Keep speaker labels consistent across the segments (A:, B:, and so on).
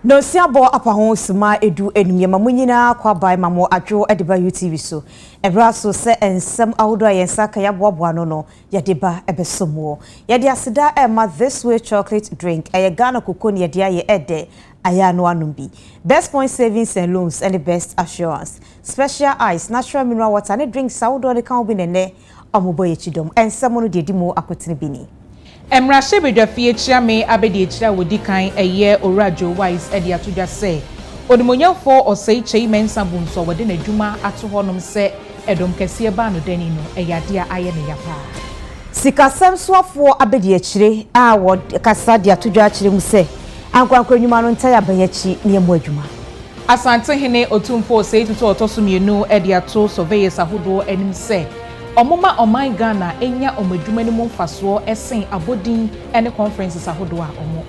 A: No siabo apaho sima edu enumye mamunyina kwa bai mamo adwo ediba UTV so ebra so se ensem ahodo ayensa ka yaboaboa no yadeba ebesomo yade asida ema this way chocolate drink Ghana kokoni yade aye ede aya no anumbi best point savings and loans and the best assurance special ice natural mineral water and drink saudo de kan obi nene omoboye chidom ensem no de dimo akotene bini
B: Emrashe bedwafie chiame abedi echira wodi kan eye Unauthorized edi atodwa se odimonyafo osei chei mensa bunso wode na dwuma ato honom se edom kese ba no dani no eyade aye ne yapa
A: sikasem soafo abedi echire a wo kasa de atodwa achire mu se ankwankwa nwuma no ntaya banyachi ne emu adwuma
B: asante hene otumfo osei tutu otoso mienu edi ato surveyors ahodo enim se Omuma oman Ghana enya omadwuma ni mfaso esen abodin ene conferences ahodo a omo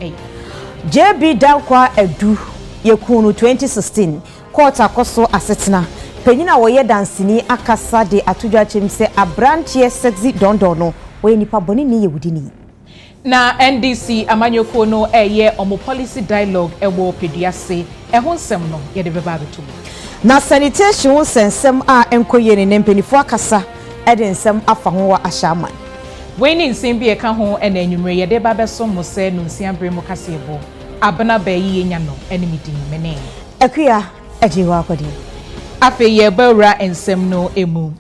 A: JB Dankwa edu yekunu 2016 court akoso asetena penyina woye dansini akasa de atodwa chemse abrantie sexy dondono we nipa boni ni yewudini
B: na NDC amanyoko no eye omo policy dialogue ewo pediase ehon nsem no ye de beba betum
A: na sanitation sensem a enkoye ne mpenifo akasa edensem afaho wa ashaman
B: weni nsimbi eka ho ena enwumre ye de ba beso mo se no nsiambre mo kasebo abana ba yi nya no enimidi mene
A: akua ejiwa akodi
B: afe ye bawra ensem no emu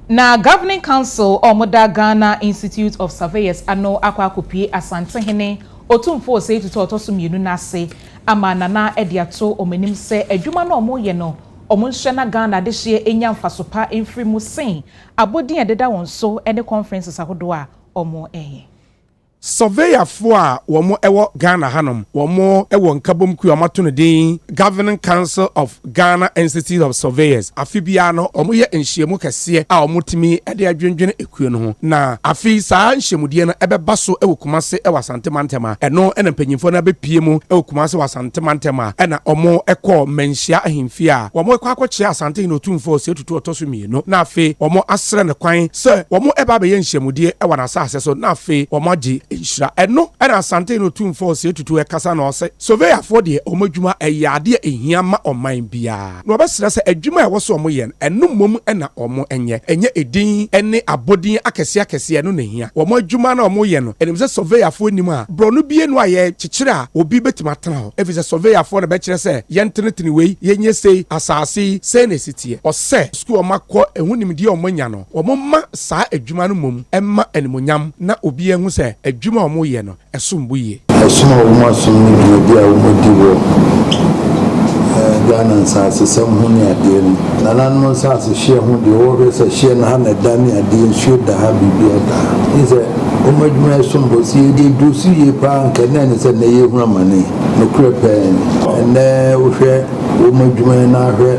B: na governing council omoda Ghana Institute of Surveyors ano akwa akopie asante hene otumfo se tutu otoso mienu na ase ama nana ediato omanim se adwuma no omo ye no omunhwe na Ghana de hye enya mfasopa emfiri mu sen abodin ededa won so ene conferences ahodo a omo
C: Surveyor for womo ewo Ghana hanom womo ewo nkabom ku amato no din Governing Council of Ghana Institute of Surveyors afibia no omo ye nhyiemu kese a omo timi ede adwendwene ekuo no ho na afi saa nhyiemudie no ebeba so ewo kumase ewo asante mantema eno ena mpanyimfo na bepie mu ewo kumase wa asante mantema ena omo ekọ menhia ahemfi a womo ekọ akọkye asante no tumfo se tutu otoso mienu na afi womo asre ne kwan se womo eba be ye nhyiemudie ewo na asase so na afi womo agi Ishra eno era asante no tumfo se tutu ekasa na ose surveyor for de omadwuma eyade ehia ma oman bia no obesra se adwuma e woso omo yen eno mom na omo enye edin ene abodin akese eno na hia omo adwuma na omo yen no enim se surveyor for nim a brono bie no aye kyekire a obi betima tena ho efi se surveyor for na be kyere se yentenetene wei yenye sei asase sei na sitie ose school makọ ehunim die omo nya no omo ma saa adwuma no mom emma enimonyam na obi ehu se adwuma omo ye no esumbuye
D: esuma omo asum ni bia omo diwo Ghana nsase sem ho ne ade no na nanon nsase hye ho de wo se hye na ha na dani ade nsuo da ha bibia da ise omo adwuma esumbo si de dusu ye pa nka na ne se na ye hu amane no krepen na wo hwe omo adwuma na hwe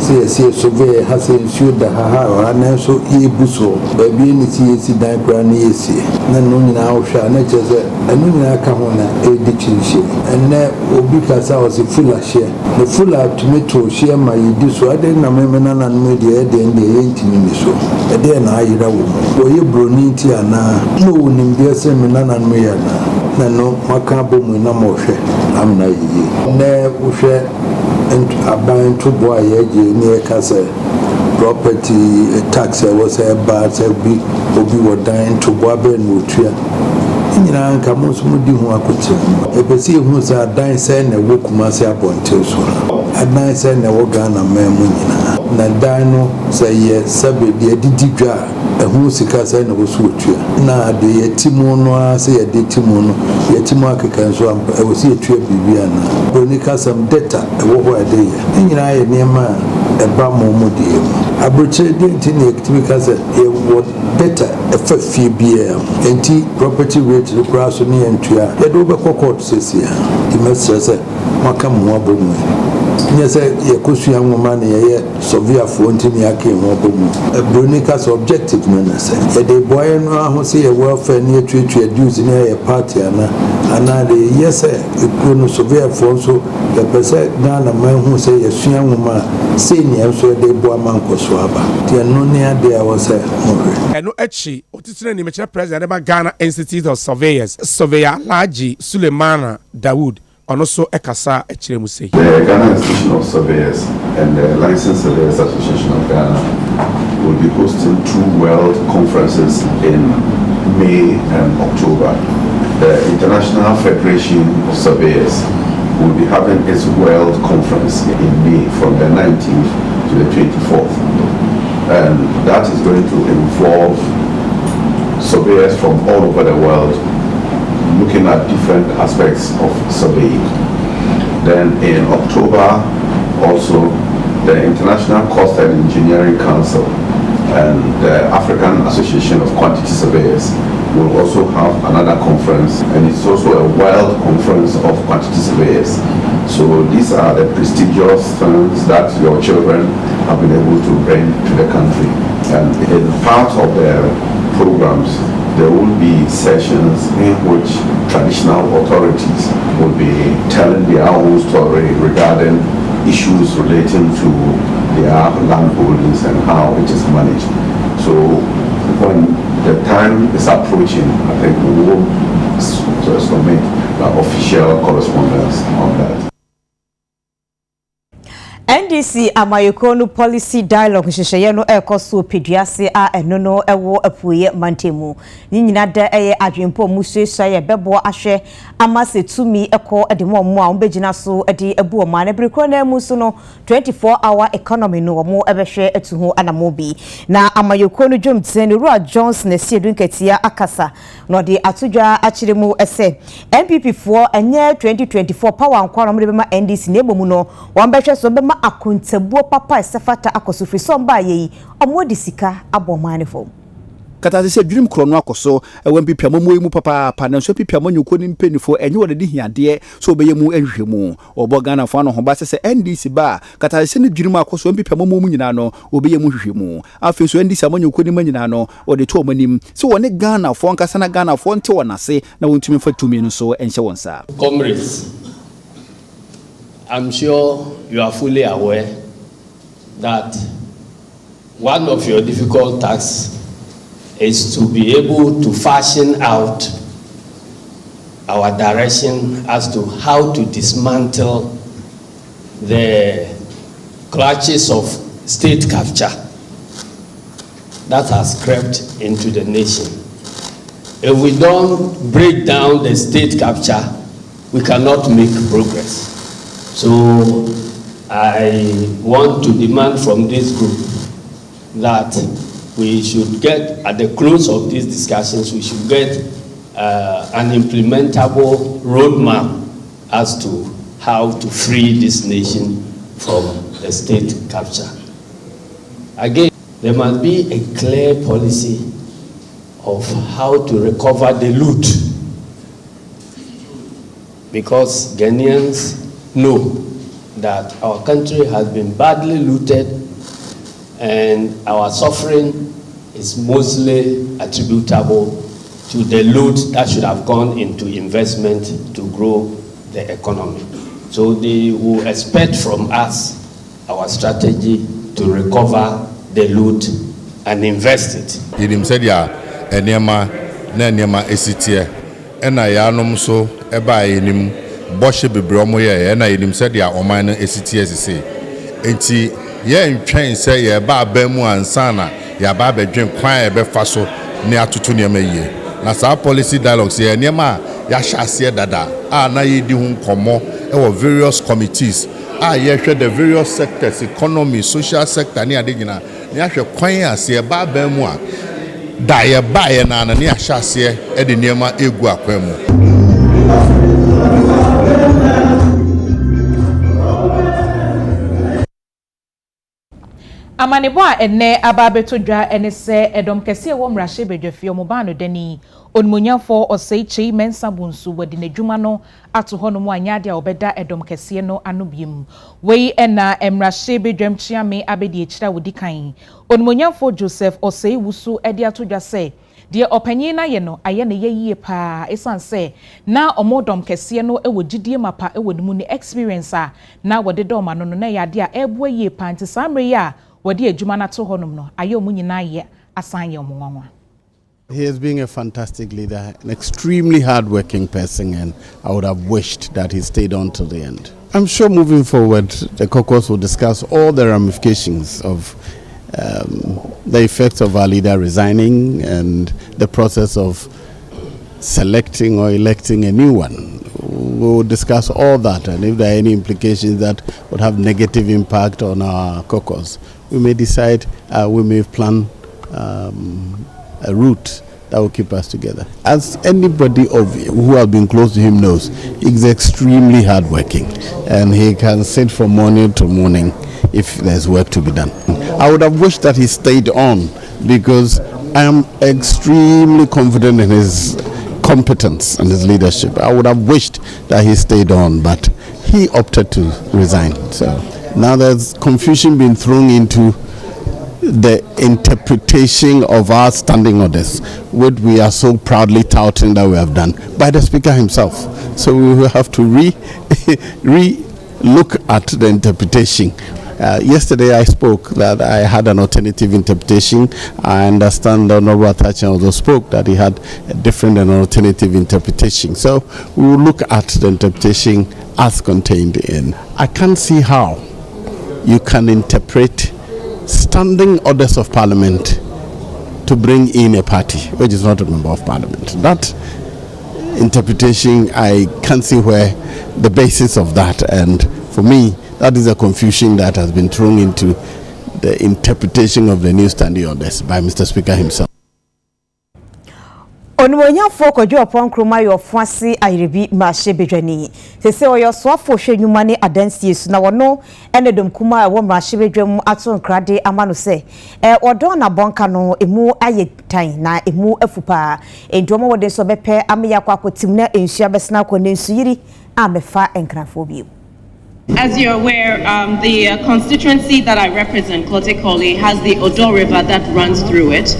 D: se survey has ensured that ha na so ye buso baby ni si dan kra na yesi na no nyina ahwa na cheze anu nyina ka ho na edi chinche enne obi kasa was full share the full tomato share my diso ade na memena na no de ede ndi yentimi mi so ede na ayira wo ye broni ti ana no wonim bi ese me na no ya na no maka bomu na mo hwe amna yi ne wo hwe aban to boy ye near kase property tax was a bad be obi wo dan to boy ben wotua nyina nka mo so mudi ho akoche e pese hu sa dan se na wo kumase abonte so adan se na wo Ghana memu nyina na dan no se ye sabe de dididwa ehu sika se na wo so wotua na de yetimu no a se ye de timu no yetimu akeka so e wo se yetua bibia na oni kasam data e wo ho ade ye nyina ye niema eba mo modie abroche de ntini activity se ye wo data e fa fie bia enti property rate the cross ni entua ye do be court sesia di mesese maka mo abomu nyese ye kosua nwoma na ye surveyor for ntini ake ho abomu bronika so objective na se ye de boy no aho se ye welfare ni etuetua dues ni ye party ana de yese ekunu surveyor for so the person na man hu se ye sua nwoma se ni enso de boy man koso aba tie no ne ade a wo se mo
C: eno echi otitire ni meche president ba Ghana Institute of Surveyors surveyor Laji Sulemana Dawood ono so ekasa ekire mu sei.
E: The Ghana Institution of Surveyors and the Licensed Surveyors Association of Ghana will be hosting 2 world conferences in May and October. The International Federation of Surveyors will be having its world conference in May from the 19th to the 24th. And that is going to involve surveyors from all over the world looking at different aspects of surveying. Then in October, also the International Cost and Engineering Council and the African Association of Quantity Surveyors will also have another conference, and it's also a world conference of quantity surveyors. So these are the prestigious things that your children have been able to bring to the country. And in part of the programs, there will be sessions in which traditional authorities will be telling their own story regarding issues relating to their land holdings and how it is managed. So when the time is approaching, I think we will submit the official correspondence on that.
A: NDC amayekonu policy dialogue nhyehyeye no ekoso peduase a eno no ewo apuye mantemu nyina da eye adwempo musuesua ye bebo ahwe amasetumi eko edemo omo a ombegina so edi ebu omo na breko na mu so no 24-hour economy no omo ebehwe etuhu anamobi na amayekonu dwomtene Ruwa Johnson na siedunketia akasa no de atodwa akiremu ese MPP for enye 2024 power ankwara mo de bema NDC na ebomu no wombehwe so bema akontabuo papa esefata akosofri somba yeyi omodi sika abomanefo
F: kata se dream krono akoso ewen pipiamo mu papa pa na so pipiamo nyuko ni mpenifo enye wode di hiade so obeyemu enhwemu obo Ghana fo no ho ba se NDC ba kata se ne dream akoso pipiamo mu nyina no obeyemu hwehwemu afi so NDC amanyuko ni manyina no ode to omanim so wone Ghana fo nkasa na Ghana fo nte wonase na wontumi fatumi no so enhye wonsa.
G: Comrades, I'm sure you are fully aware that one of your difficult tasks is to be able to fashion out our direction as to how to dismantle the clutches of state capture that has crept into the nation. If we don't break down the state capture, we cannot make progress. So I want to demand from this group that we should get, at the close of these discussions, we should get an implementable roadmap as to how to free this nation from the state capture. Again, there must be a clear policy of how to recover the loot, because Ghanaians know that our country has been badly looted and our suffering is mostly attributable to the loot that should have gone into investment to grow the economy. So they will expect from us our strategy to recover the loot and invest it.
H: Yidim said ya enema na enema esitie ena ya anom so eba yenim boshe bebre omo ye na yidim said ya oman no esitie sese enti ye ntwen se ye ba ba mu ansana ya ba bedwen kwan e be fa so ne atoto ne maye na sa policy dialogues ye enema ya hyase dada a na yedi hu nkomo e wo various committees a ye hwe the various sectors, economy, social sector ne ade nyina ne ahwe kwan ase e ba ba mu a da ye ba ye na ne ahyase e de niema egu akwan mu.
B: Amanebo a enne ababeto dwa ene se edom kese wo mrahye bedwafie omobano dani onmonyafo oseichi mensabunsu wadi n'adwuma no ato hono mu anyade a obeda edom kese no anobiem wei ena emrahye bedwamchiame abedi echira wodi kan onmonyafo Joseph osei wusu edi atodwa se de opanyin na ye no aye ne yeyie pa esanse na omodom kese no ewogidie mapa ewonimu ne experience a na wode dom ano no na yade a ebo yie pa ntisamre ya wadi adwuma na to honum no aye omunyina ye asan ye omonwanwa.
I: He has been a fantastic leader, an extremely hard-working person, and I would have wished that he stayed on till the end. I'm sure moving forward, the caucus will discuss all the ramifications of the effects of our leader resigning and the process of selecting or electing a new one. We will discuss all that, and if there are any implications that would have negative impact on our caucus, we may decide, we may plan a route that will keep us together. As anybody who has been close to him knows, he's extremely hardworking, and he can sit from morning to morning if there's work to be done. I would have wished that he stayed on, because I am extremely confident in his competence and his leadership. I would have wished that he stayed on, but he opted to resign. So now there's confusion being thrown into the interpretation of our standing orders, which we are so proudly touting that we have done, by the Speaker himself. So we will have to look at the interpretation. Yesterday I spoke that I had an alternative interpretation. I understand that Honorable Atachi also spoke that he had a different and alternative interpretation. So we will look at the interpretation as contained in. I can't see how you can interpret standing orders of Parliament to bring in a party which is not a member of Parliament. That interpretation, I can't see where the basis of that, and for me that is a confusion that has been thrown into the interpretation of the new standing orders by Mr. Speaker himself.
A: Onwonya foko jo upon kroma yo fuasi ayrebi mashe bedwani sese oyo swafo hwenwuma ne adansi esu na wono enedom kuma wo mashe bedwam ato nkrade amano se odo na bonka no emu ayetan na emu afupa endomo wode so bepe ameya kwa kotim na ensua besna ko nensu yiri amefa enkrafo bi.
J: As you're aware, the constituency that I represent, Kote-Koli, has the Odo River that runs through it.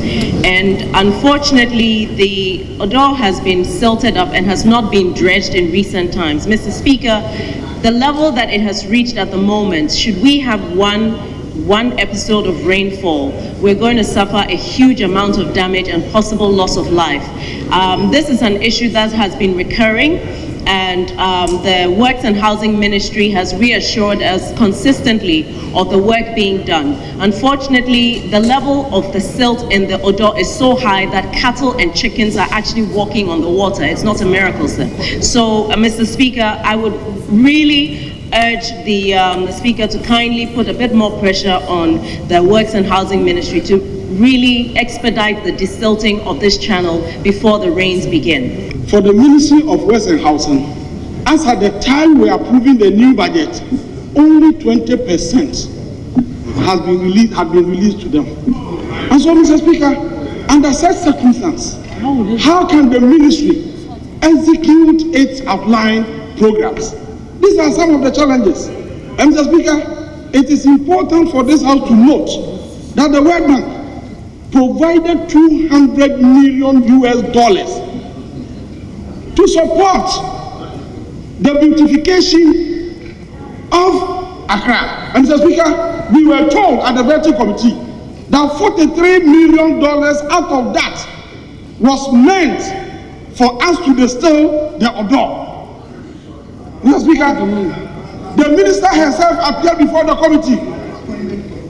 J: And unfortunately, the Odo has been silted up and has not been dredged in recent times. Mr. Speaker, the level that it has reached at the moment, should we have one episode of rainfall, we're going to suffer a huge amount of damage and possible loss of life. This is an issue that has been recurring, and the Works and Housing Ministry has reassured us consistently of the work being done. Unfortunately, the level of the silt in the Odo is so high that cattle and chickens are actually walking on the water. It's not a miracle, sir. So, Mr. Speaker, I would really urge the Speaker to kindly put a bit more pressure on the Works and Housing Ministry to really expedite the desilting of this channel before the rains begin.
K: For the Ministry of Works and Housing, as at the time we are approving the new budget, only 20% has been released to them. And so, Mr. Speaker, under such circumstances, how can the ministry execute its outlined programs? These are some of the challenges. And Mr. Speaker, it is important for this House to note that the World Bank provided $200 million to support the beautification of Accra. And Mr. Speaker, we were told at the vetting committee that $43 million out of that was meant for us to distill the Odo. Mr. Speaker, the minister herself appeared before the committee,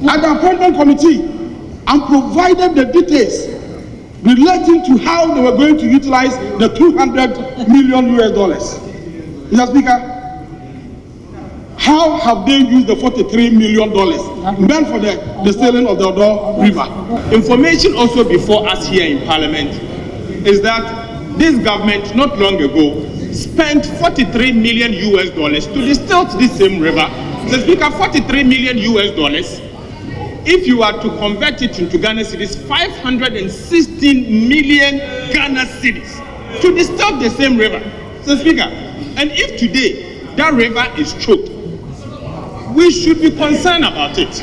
K: at the appointment committee, and provided the details relating to how they were going to utilize the $200 million. Mr. Speaker, how have they used the $43 million meant for the distilling of the Odo River?
L: Information also before us here in Parliament is that this government not long ago spent $43 million to distill this same river. Mr. Speaker, $43 million. If you are to convert it into Ghana cedis, 516 million Ghana cedis to distill the same river. So, Speaker, and if today that river is choked, we should be concerned about it.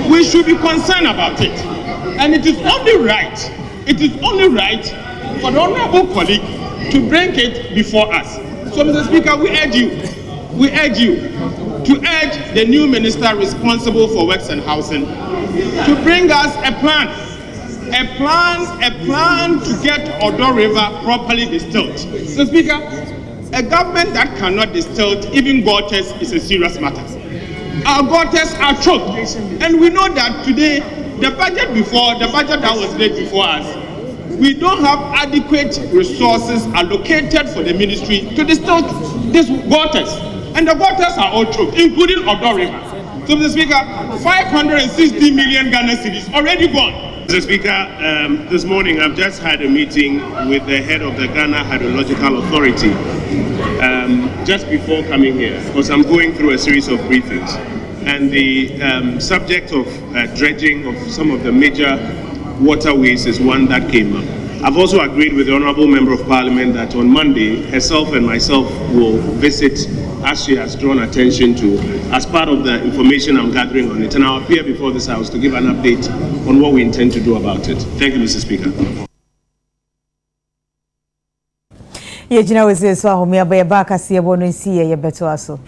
L: We should be concerned about it. And it is only right for the honorable colleague to bring it before us. So, Mr. Speaker, we urge you to urge the new minister responsible for works and housing to bring us a plan a plan to get Odo River properly distilled. So, Speaker, a government that cannot distill even waters is a serious matter. Our waters are choked, and we know that today the budget that was laid before us, we don't have adequate resources allocated for the ministry to distill these waters, and the waters are all choked, including Odo River. So, Mr. Speaker, 560 million Ghana cedis already gone.
M: Mr. Speaker, this morning I've just had a meeting with the head of the Ghana Hydrological Authority just before coming here, because I'm going through a series of briefings. And the subject of dredging of some of the major waterways is one that came up. I've also agreed with the Honourable Member of Parliament that on Monday, herself and myself will visit, as she has drawn attention to, as part of the information I'm gathering on it, and I'll appear before this House to give an update on what we intend to do about it. Thank you, Mr. Speaker.
A: Yejina wese so ahomi abaye ba kase ebo no nsi ye beto aso.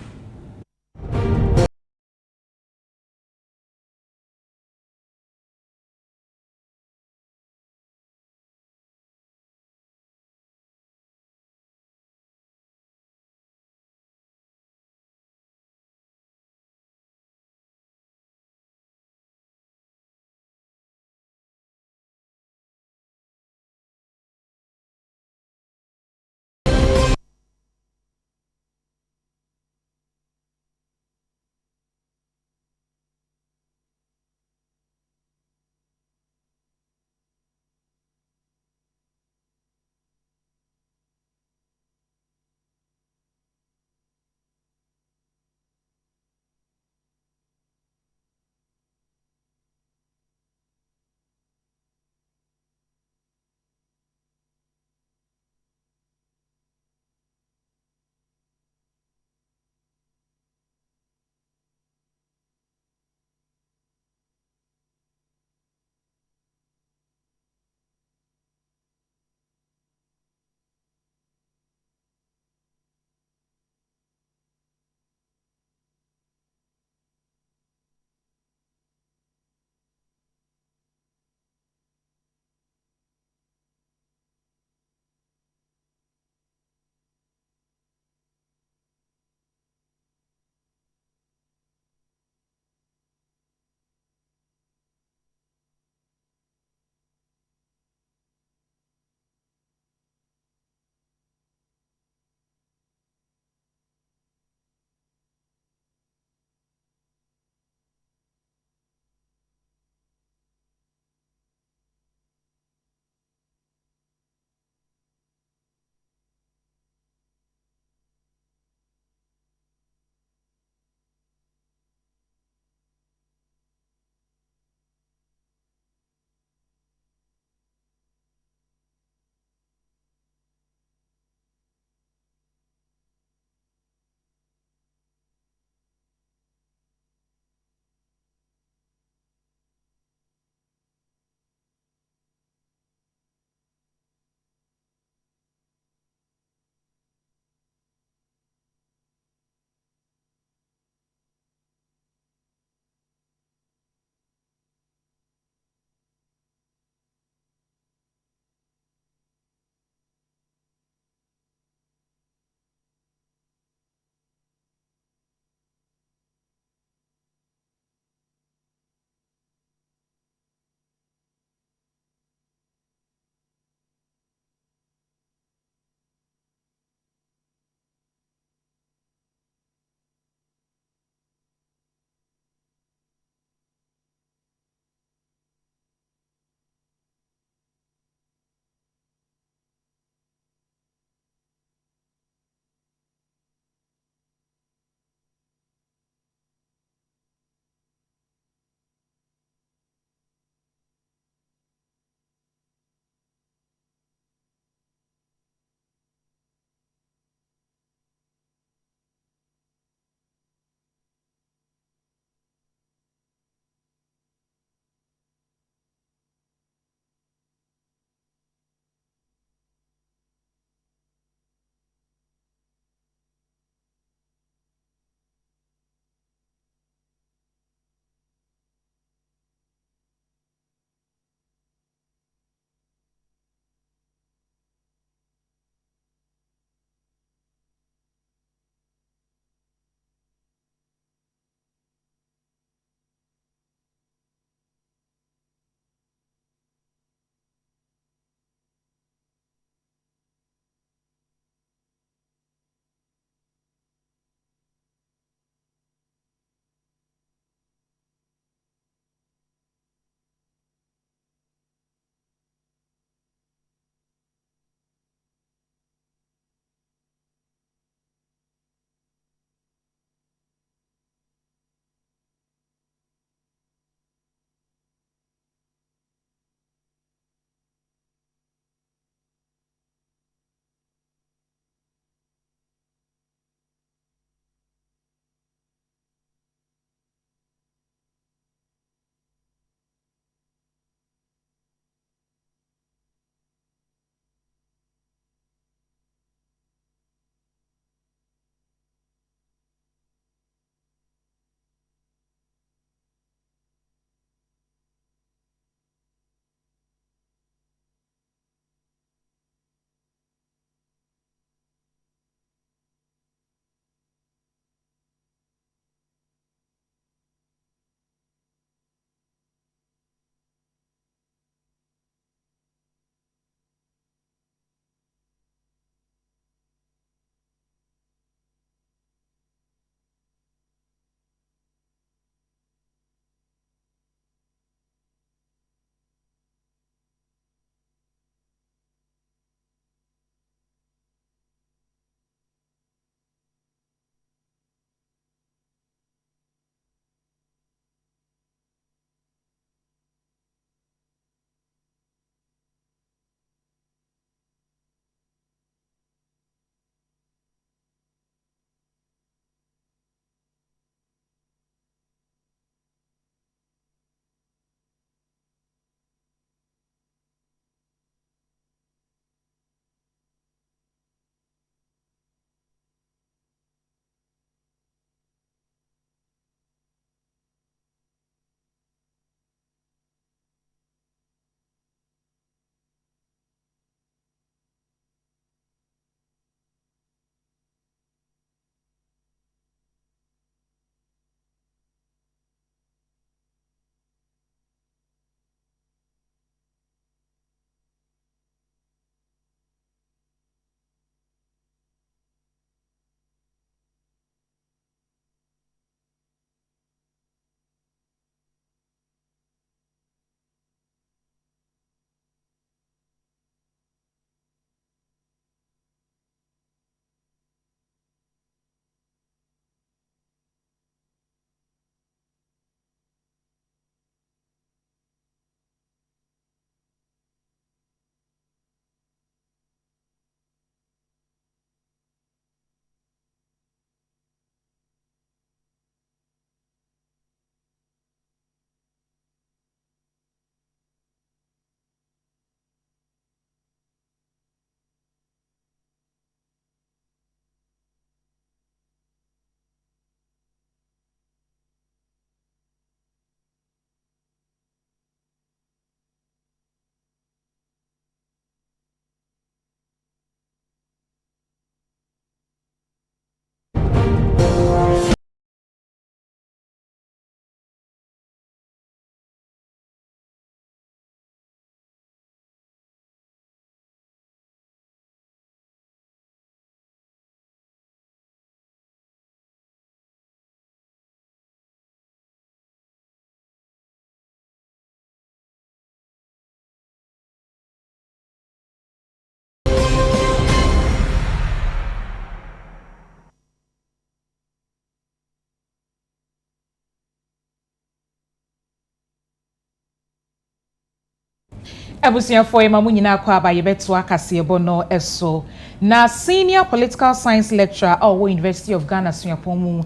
B: Ebusiafo emamu nyina kwa ba yebeto akasebo no eso na senior political science lecturer at University of Ghana Suyapomu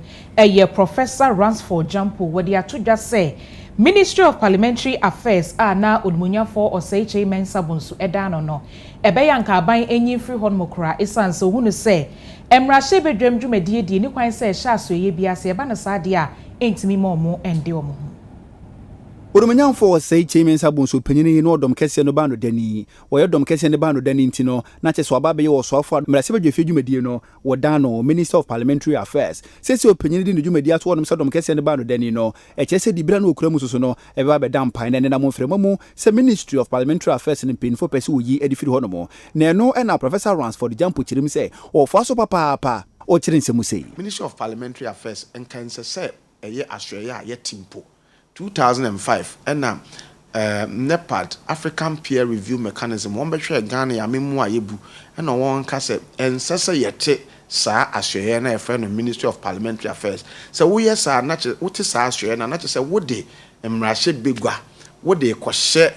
B: Professor Ransford Jampo wadi atudwa say Ministry of Parliamentary Affairs na odmunyafo oseiche mensa bonsu edano no ebeyanka aban enyi free hon mokra esanse hunu say emrahye bedwam dwumadie die ni kwan say sha asoye biase eba na saade a entimi momo ende omo
F: Urumenyanfo say Chimensa Bunsu Penini no dom kese no bando deni, or dom kese no bando denintino, Natchez Wababe or Sofa, Mrasiba Medino, or Dano, Minister of Parliamentary Affairs. Says your opinion in the Jumedia to them Sodom Kese and Bando denino, HS di Brano Cremusuno, a Babe Dampine and Amon Fremomo, say Ministry of Parliamentary Affairs and Pin for Pesu ye edifi honomo. Neno and our Professor Rans for the jump which him say, or Faso Papa, or Chirinsemusi.
N: Ministry of Parliamentary Affairs and Cancer say a year Australia yet Timpo. 2005 and NEPAD African Peer Review Mechanism one betray Ghana ya memu ayebu and one kase and sesa yete sa Australia na friend of Ministry of Parliamentary Affairs so we yes are not what is Australia na not say what dey emrahye begwa what dey kwhye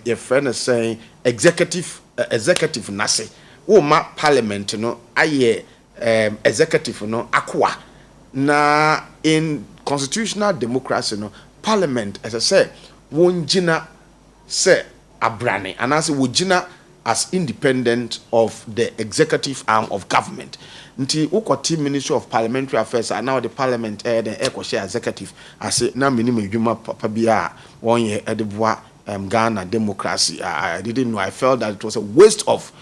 N: your friend is saying executive nase wo ma parliament no aye executive no akwa na in constitutional democracy no parliament as I say won jina say abrane and as wojina as independent of the executive arm of government nti ukoti Ministry of Parliamentary Affairs and now the parliament the ekwohye executive as na minimum adwuma papa bia won ye edeboa Ghana democracy. I didn't know. I felt that it was a waste of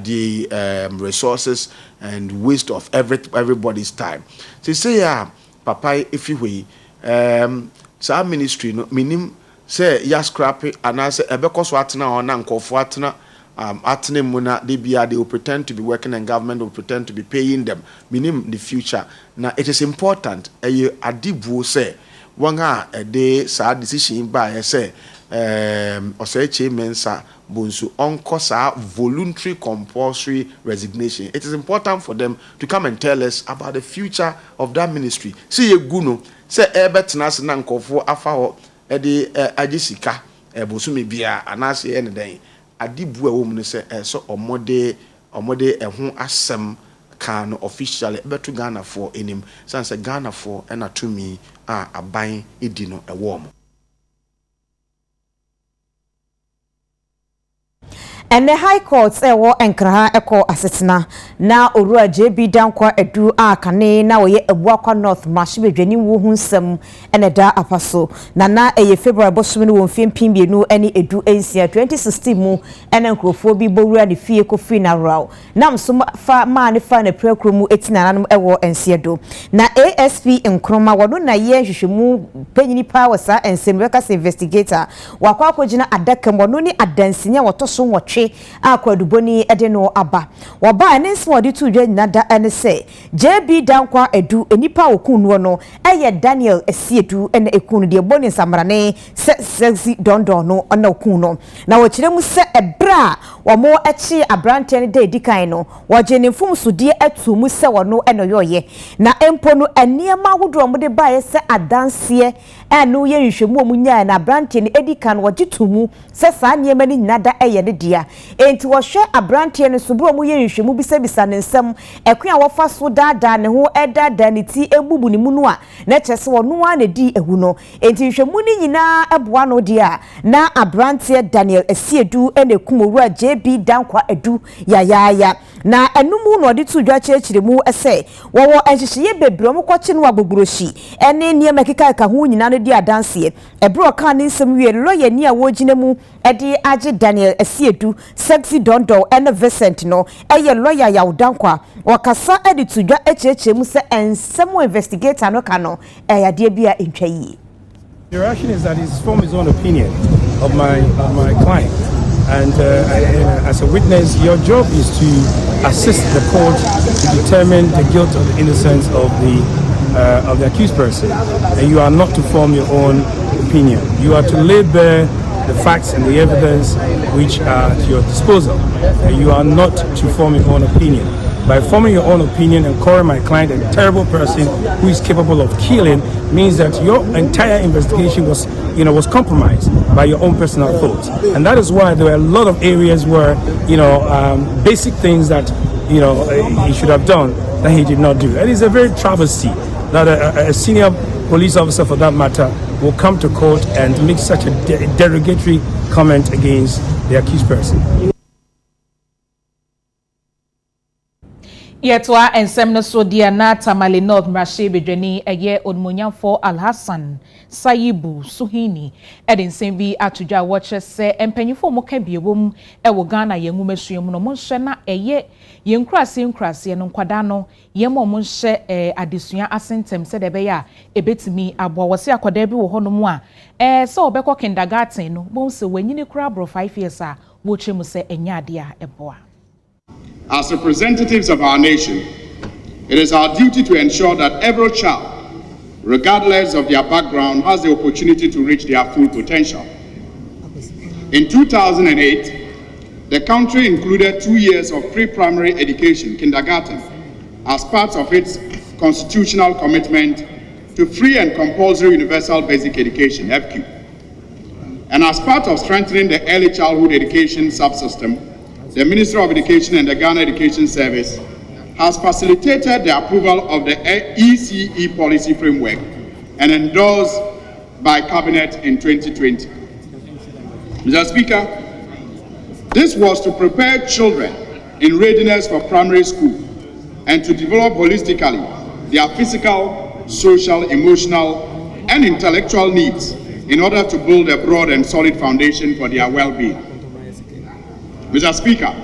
N: the resources and waste of everybody's time. So say Papa, if you will, some ministry no minim say ya scrap and I say ebeko so atena on nkofo atena atena muna they will pretend to be working and government will pretend to be paying them minim the future. Now it is important adibu say wanga de sa decision by say oseiche mensa bonsu onko sa voluntary compulsory resignation. It is important for them to come and tell us about the future of that ministry. See ye guno say ebetena se na nkofo afa ho de agisika bonsu me bia anase ene den adibu a wo mu se so omode eho asem kan officially betu Ghana for enim sanse Ghana for na tumi aban edino ewo mo.
A: And the High Court ewo enkraha eko asetena na orua JB dankwa edu kane na oye ebuakwa North Mashibedwani wo hunsem ene da apaso na eye February bosome no wonfie mpimbienu ene edu ensia 2016 mu ene nkrofo bi bowura ne fie ko funeral na mso fa ma ne fa na prekro mu etinananum ewo ensiedo na ASP nkroma wono na ye hwehwemu panyini power sa ensembekas investigator wakwa akogina adaka mono ni adansinya wotoso nwotwe akwaduboni ede no aba waba ne nswode tu dwa nada ene se JB dankwa edu enipa okunu no eye Daniel Esiedu ene ekunu de boni samrane sexy dondo no ona okunu na wo kiremu se ebra wo mo echi abrante ne de dikan no wo je ne mfumsudie atu mu se wono eno yoye na empo no eniema hodo mo de bae se adanse enu ye hwehwemu omunya na abrante ne edikan wo gitumu se sa niema ni nada eye ne dia enti wo hwe abrante ne so bro mu ye hwehwemu bisa ne nsam ekwa wo fa so dada ne ho edada ne ti ebubu ne mu no a na kyese wono a na di ehu no enti hwehwemu ni nyina eboa no dia na abrante Daniel Esiedu ene kumowura JB dankwa edu ya na enumu no de tu dwa kyerkyeremu ese wo enhyehye bebre mo kwakye no abogburoshi ene niema keka ka ho nyina no di adanse ebro ka ne nsem wie lawyer ni a wo ginemu edi age Daniel Esiedu sexy dondo ene Vincent no eye lawyer ya udankwa wakasa edi tu dwa kyerkyeremu se ensem investigator no ka no eyade bia entwa yi.
O: The reaction is that he's formed his own opinion of my client. And as a witness, your job is to assist the court to determine the guilt or the innocence of the accused person. And you are not to form your own opinion. You are to lay bare the facts and the evidence which are at your disposal. And you are not to form your own opinion. by forming your own opinion and calling my client a terrible person who is capable of killing means that your entire investigation was compromised by your own personal thoughts. And that is why there were a lot of areas where, basic things that, he should have done that he did not do. And it's a very travesty that a senior police officer, for that matter, will come to court and make such a derogatory comment against the accused person.
B: Yetwa ensem no so dia na Tamale North Mrashe Bedwani eye onmonyamfo Alhassan Sayibu Suhini edensem bi atudwa watche se empanyifo mo ka biewom ewo Ghana yenwumesuem no mo hye na eye yenkrase no nkwada no yemo mo hye adesua asentem se debe ya ebetimi abo wose akwada bi wo honom a se obekọ kindergarten no bo se wanyini kura bro 5 years a wo chemu se enya ade a eboa.
M: As representatives of our nation, it is our duty to ensure that every child, regardless of their background, has the opportunity to reach their full potential. In 2008, the country included 2 years of pre-primary education, kindergarten, as part of its constitutional commitment to free and compulsory universal basic education, FQ. And as part of strengthening the early childhood education subsystem, the Ministry of Education and the Ghana Education Service has facilitated the approval of the ECE policy framework and endorsed by Cabinet in 2020. Mr. Speaker, this was to prepare children in readiness for primary school and to develop holistically their physical, social, emotional, and intellectual needs in order to build a broad and solid foundation for their well-being. Mr. Speaker,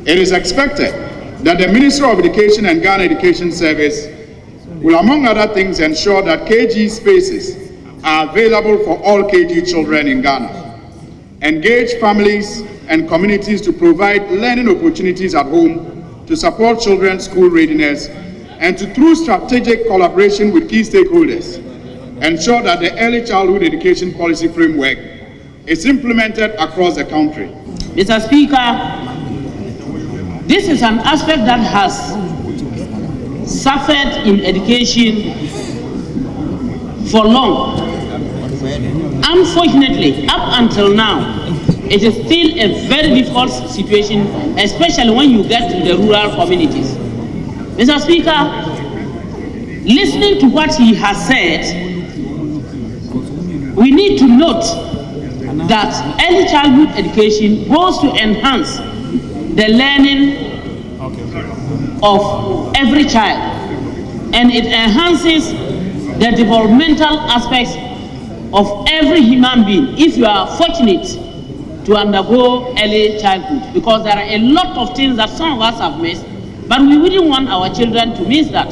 M: it is expected that the Ministry of Education and Ghana Education Service will, among other things, ensure that KG spaces are available for all KG children in Ghana, engage families and communities to provide learning opportunities at home to support children's school readiness, and to, through strategic collaboration with key stakeholders, ensure that the early childhood education policy framework is implemented across the country.
P: Mr. Speaker, this is an aspect that has suffered in education for long. Unfortunately, up until now, it is still a very difficult situation, especially when you get to the rural communities. Mr. Speaker, listening to what he has said, we need to note that early childhood education goes to enhance the learning of every child, and it enhances the developmental aspects of every human being if you are fortunate to undergo early childhood, because there are a lot of things that some of us have missed, but we wouldn't want our children to miss that.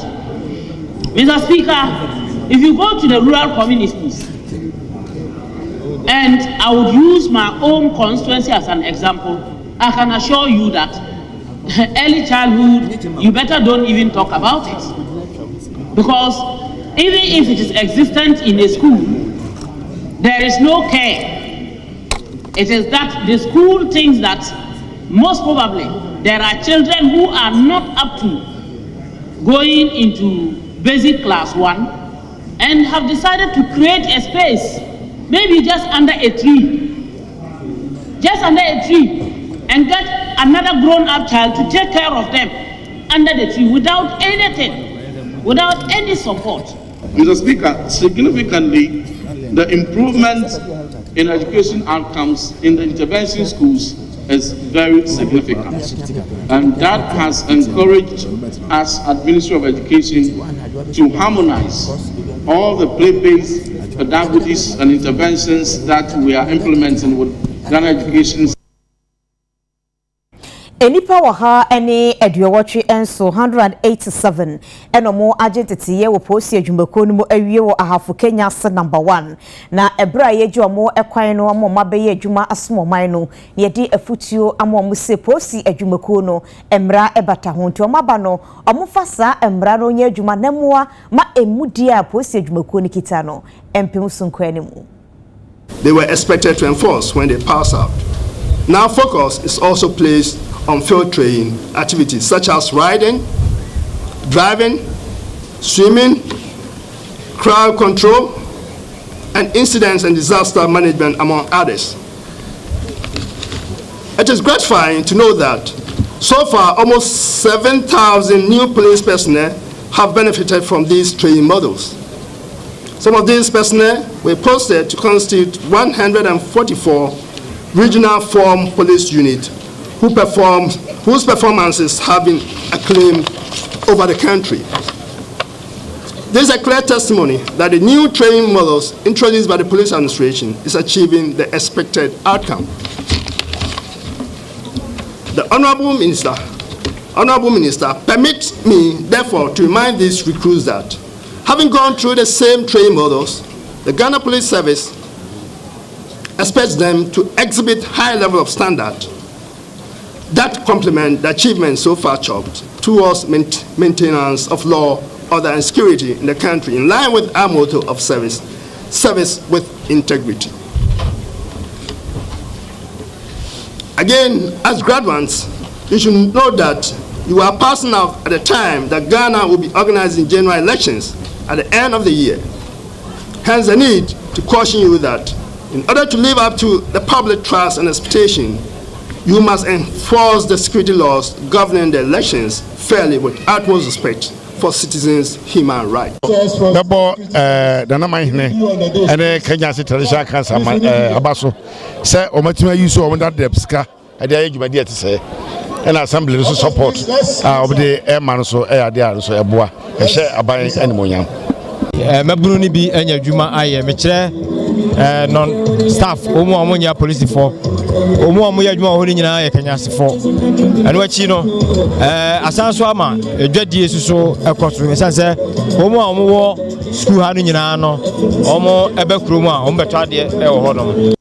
P: Mr. Speaker, if you go to the rural communities, and I would use my own constituency as an example, I can assure you that early childhood, you better don't even talk about it. Because even if it is existent in a school, there is no care. It is that the school thinks that most probably there are children who are not up to going into basic class 1 and have decided to create a space, maybe just under a tree, and get another grown-up child to take care of them under the tree without anything, without any support.
M: Mr. Speaker, significantly, the improvement in education outcomes in the intervention schools is very significant. And that has encouraged us at Ministry of Education to harmonize all the play-based pedagogies and interventions that we are implementing with Ghana Education.
A: Enipa waha ene eduowotwe enso 187 enomo agentity ye wo posi adwumako no mo awie wo ahafu Kenya se number 1 na ebra ye gye omo ekwan no omo mabeye adwuma asomoman no ye di afutuo amomo se posi adwumako no emra ebata ho nti omo aba no omo fasa emra no nya adwuma namoa ma emudi a posi adwumako no kita no empem sunko animu.
Q: They were expected to enforce when they pass out. Now focus is also placed on field training activities such as riding, driving, swimming, crowd control, and incidents and disaster management, among others. It is gratifying to know that so far almost 7,000 new police personnel have benefited from these training models. Some of these personnel were posted to constitute 144 regional form police units whose performances have been acclaimed over the country. This is a clear testimony that the new training models introduced by the police administration is achieving the expected outcome. The Honorable Minister, permit me, therefore, to remind these recruits that, having gone through the same training models, the Ghana Police Service expects them to exhibit high level of standard that complement the achievements so far chalked towards maintenance of law, order, and security in the country, in line with our motto of service with integrity. Again, as graduates, you should know that you are passing out at the time that Ghana will be organizing general elections at the end of the year. Hence the need to caution you that in order to live up to the public trust and expectation, you must enforce the security laws governing the elections fairly with utmost respect for citizens' human rights.
C: Kenya traditional cancer abaso say omatima use o that debska e dey adwumadi etese and assembly so support of the airman so e ade so eboa e hye aban animonyam
R: mabunu ni bi anya adwuma aye me kire non staff omo amonya police for omo amonya adwuma ho ni nyina ye Kenya sefo eno achi no asanso ama edwadie suso ekoso me sanse omo amowo school ha no nyina no omo ebekuro mu a omo beto ade e wo hodom.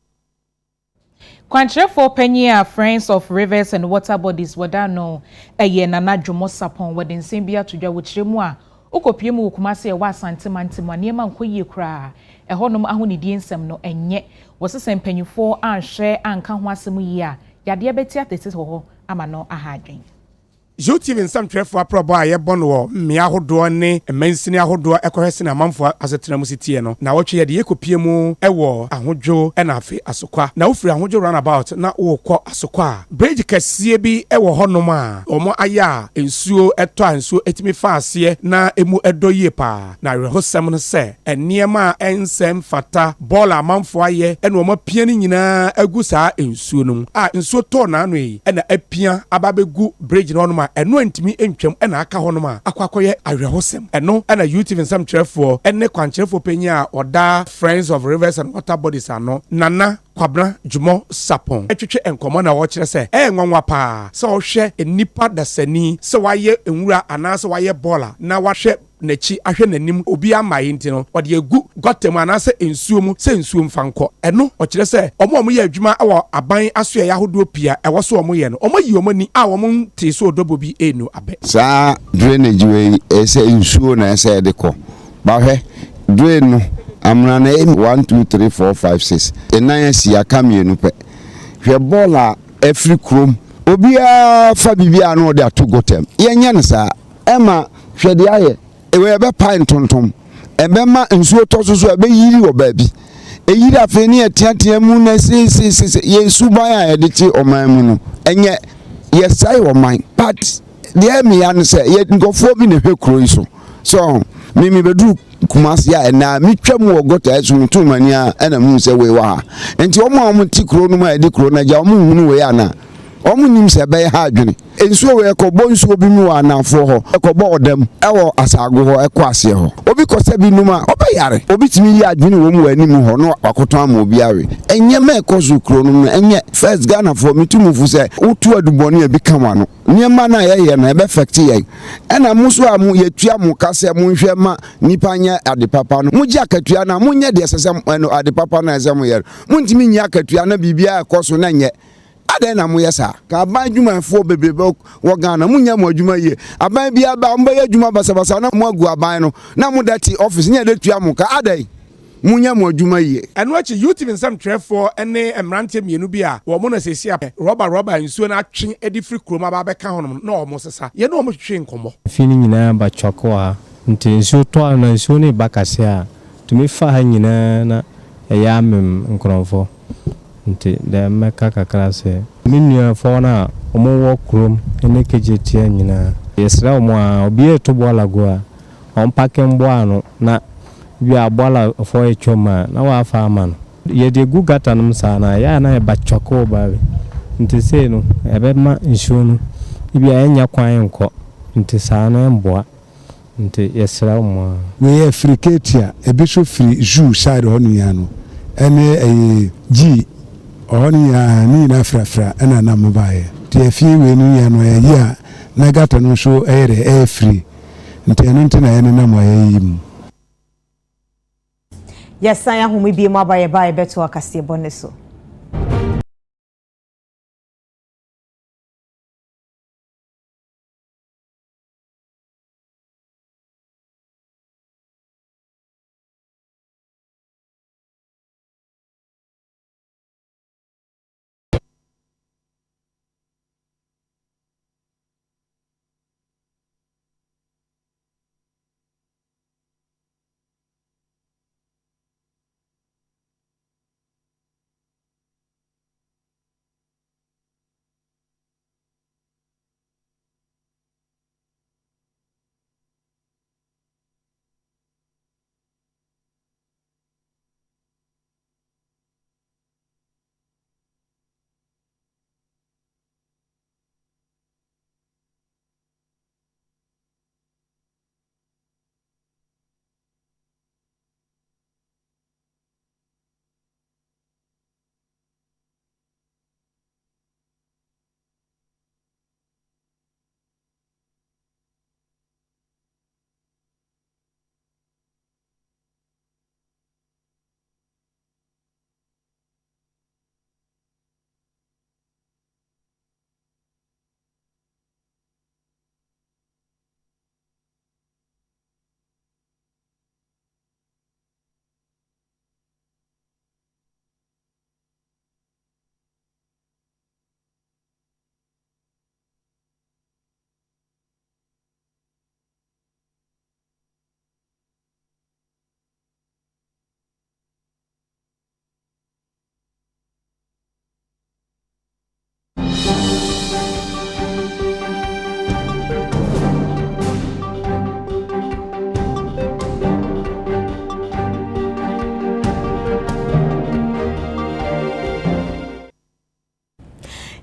B: Kwantrefo Penya, Friends of Rivers and Water Bodies wadano eye nana dwomo sapon wade nsembia todwa wochiremu a okopiem wokumase e wa asantemantima niema nkoyie kra ehonom ahonidie nsem no enye wosesem panyufo anhwe anka ho asem yi a yade beti atete ho ama no ahadwen.
C: YouTube nsam trefo aprobo a yebon wo mmea hodo ne mansini ahodo ekohese na manfo asetena musitie no na wotwe yede yekopie mu ewo ahodwo na afi asokwa na wofiri ahodwo runabout na wokọ asokwa bridge kasie bi ewo honom a omo aya ensuo eto ansuo etimi faase na emu edoyie pa na rehosem no se eniema ensem fata bola manfo aye ena omo pia ni nyina agu saa ensuo no a ensuo to na anu yi ena apia ababegu bridge no eno antimi entwam ena aka honoma akwakoye awrehosem eno ena YouTube nsam trefo enne kwantrefo penya oda Friends of Rivers and Water Bodies ano nana kwabna dwomo sapon etwetwe enkomo na wo kire se nwanwa pa se wo hwe enipa dasani se waye enwura anase waye bola na wahwe nachi ahwe nanim obi amaye ntino ode egu gotem anase ensuo mu se ensuo mfanko eno o kire se omo ye adwuma awo aban aso ya hodo pia ewo so omo ye no omo yi omo ni a omo te so odobo bi enu abe
S: sa drainage we ese ensuo na ese de ko ba hwe drain no amna na 1 2 3 4 5 6 enan si aka mienu pe hwe bola every chrome obia fa bibia na ode ato gotem yenye ne sa ema hwe de aye ewe be pine tontom ebe ma nsuo tososo ebe yiri wo baabi eyiri afeni etiatia mu na se yesu ban a yede ti oman mu no enye yesai oman but de me ya no se ye ngofo bi na hwe kro so mimi bedu kumasi ya na mitwam wo gota esu mutumani a na mu se we wa ha enti omo ti kro no ma de kro na ja omo hunu we ya na omo nim se be ha adwene ensuo we ekobo nsuo bi mu anafo ho ekobo odam ewo asago ho ekwase ho obi kosa bi numa obayare obi timi yi adwene wo mu ani mu ho no akoto ama obi awe enye ma ekozu kro no enye first Ghana for mitumufu se utu aduboni abi kama no niema na ye na ebe effecti ye ena muso amu yetua mu kase mu hwe ma nipa nya adepapa no muji akatua na munye de sesem no adepapa na ezem ye muntimi nya akatua na bibia ekoso na nye ade na moyesa ka aban dwumafo bebrebe wo Ghana munya mo adwuma ye aban bia ba mba ye adwuma basabasa na mo agu aban no na mo dati office nya de tua mo ka ade munya mo adwuma ye
C: eno achi youth in some trefo ene emrante mienu bi a wo mo na sesi rubber nsuo na atwe edifri kroma ba be ka honom na o mo sesa ye na o mo hwehwe nkomo
R: fini nyina ba choko a nti nsuo to na nsuo ne bakase a tumi fa ha nyina na ya amem nkronfo nti de meka kakra se minua fo na o mo wo krom ene kejetia nyina yesra mo a obi eto bola go a on pakem boano na wi abola fo e choma na wa fa man ye de gugata num sana ya na e ba choko ba nti se no ebe ma nsuo no ibi anya kwan nko nti sana mboa nti yesra mo
T: we africatia ebi so free ju side ho nuya no ene g oni ya ni na frafra ena na mbaye ti afi we nuya no ya na gata no so ere free nti eno nti na ye na mo yim
A: Yasan ya humi bi ma baye beto akase bone so.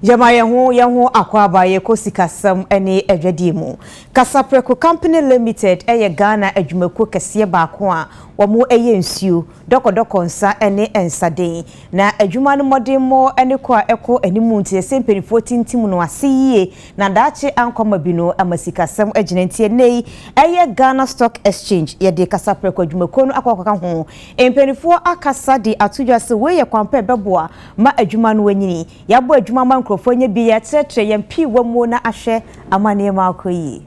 A: Jama yehu akwaba ye kosikasam ene adwadi mu Kasapreko Company Limited eye Ghana adwumaku kese baako a womo eye nsuo doko nsa ene ensade na adwuma no modemo ene kwa eko animu ntie sempeni 14 tim no asiye na daache ankoma bi no amasikasam aginentie nei eye Ghana Stock Exchange ye de Kasapreko adwumaku no akwakaka ho empenifo akasa de atudwase we ye kwampa beboa ma adwuma no wanyini yabo adwuma ma nkrofo nya bi ye tretre yempi wamu na ahwe amane ma akoyi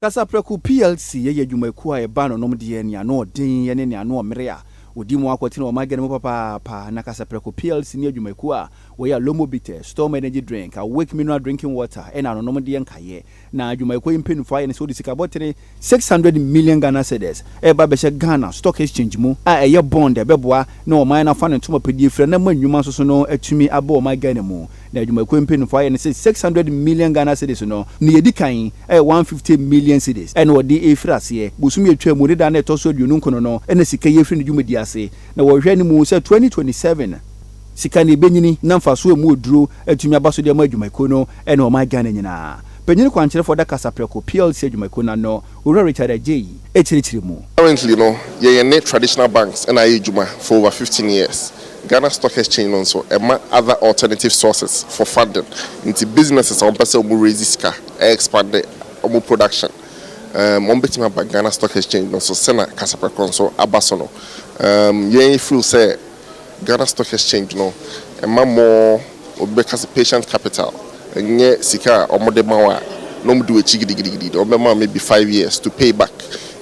F: Kasapreko PLC ye adwumaku a eba no nom de ne ano odin ye ne ano omere a odi mu akwoti na o magane mu papa na Kasapreko PLC ne adwumaku a we ya Lomo Bitter Storm Energy Drink a Wake Mineral Drinking Water and ano nom de nkaye na adwumaku impenu fa ye ne so di sika botere 600 million Ghana cedis eba be she Ghana Stock Exchange mu a eye bond ebeboa na o man na fa ne tuma pedie fra na manwuma so no atumi aba o magane mu na adwumaku impenu fa ye ne 600 million Ghana cedis no ne yedi kan 150 million cedis and wo di efrase busumi atwa mu reda na etoso aduonu nkono no na sika ye fri ne dwumadi ase na wo hwe ne mu se 2027 sika ne benyini na mfaso mu oduro atumi abaso de ma adwumaku no ene o magane nyina penyini kwanchere for da Kasapreko PLC adwumaku na no Ura Richard Ajay echirichiri mu.
U: Currently no ye net traditional banks and adwuma for over 15 years. Ghana Stock Exchange also and other alternative sources for funding into businesses on person who raise car expand the production. On betima by Ghana Stock Exchange also sena Kasapreko so abasono. Ye feel say Ghana Stock Exchange no and more because patient capital and sika or more no do a chigidi or maybe 5 years to pay back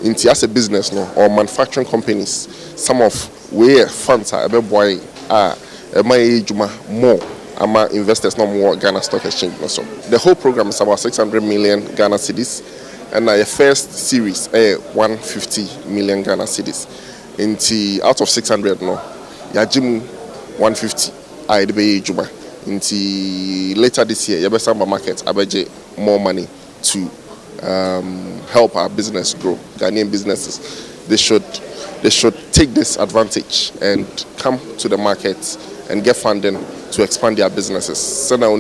U: Into as a business no or manufacturing companies, some of where funds are a boy my juma more investors no more Ghana Stock Exchange. So the whole program is about 600 million Ghana cedis, and the first series 150 million Ghana cedis. Into out of 600 no, yajimu 150 the be juma. Into later this year, Yabesamba market abeje more money to help our business grow. Ghanaian businesses, they should take this advantage and come to the market and get funding to expand their businesses. So now,